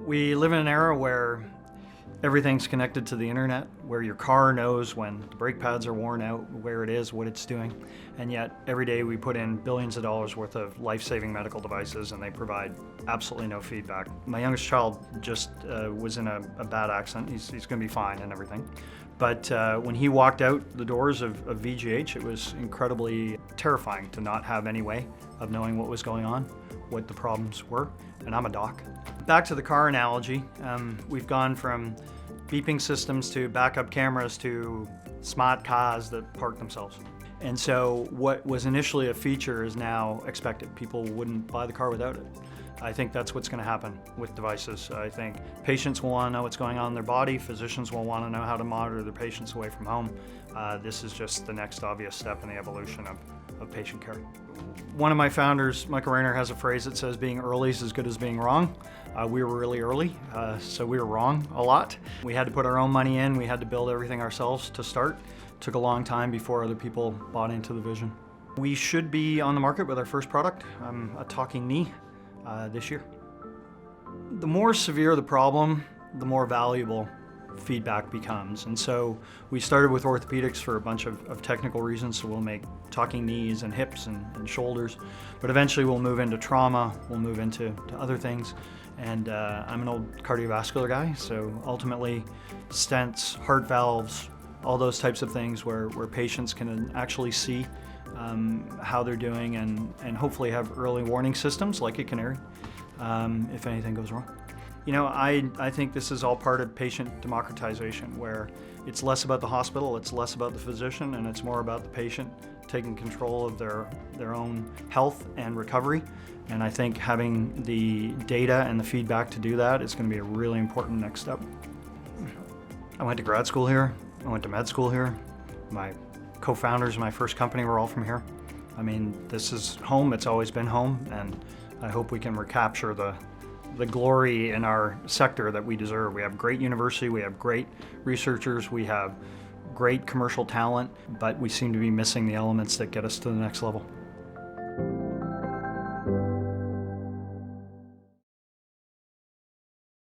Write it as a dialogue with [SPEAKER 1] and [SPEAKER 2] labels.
[SPEAKER 1] We live in an era where everything's connected to the internet, where your car knows when the brake pads are worn out, where it is, what it's doing. And yet, every day we put in billions of dollars worth of life-saving medical devices and they provide absolutely no feedback. My youngest child just was in a bad accident. He's going to be fine and everything. But when he walked out the doors of VGH, it was incredibly terrifying to not have any way of knowing what was going on, what the problems were, and I'm a doc. Back to the car analogy, we've gone from beeping systems to backup cameras to smart cars that park themselves. And so what was initially a feature is now expected. People wouldn't buy the car without it. I think that's what's going to happen with devices. I think patients will want to know what's going on in their body. Physicians will want to know how to monitor their patients away from home. This is just the next obvious step in the evolution of patient care. One of my founders, Michael Rayner, has a phrase that says being early is as good as being wrong. We were really early, so we were wrong a lot. We had to put our own money in. We had to build everything ourselves to start. It took a long time before other people bought into the vision. We should be on the market with our first product, a talking knee, this year. The more severe the problem, the more valuable feedback becomes. And so we started with orthopedics for a bunch of technical reasons, so we'll make talking knees and hips and shoulders, but eventually we'll move into trauma, we'll move into other things. And I'm an old cardiovascular guy, so ultimately stents, heart valves, all those types of things where patients can actually see how they're doing and hopefully have early warning systems like a Canary if anything goes wrong. You know, I think this is all part of patient democratization, where it's less about the hospital, it's less about the physician, and it's more about the patient taking control of their own health and recovery. And I think having the data and the feedback to do that is going to be a really important next step. I went to grad school here, I went to med school here. My co-founders of my first company were all from here. I mean, this is home, it's always been home, and I hope we can recapture the glory in our sector that we deserve. We have great university, we have great researchers, we have great commercial talent, but we seem to be missing the elements that get us to the next level.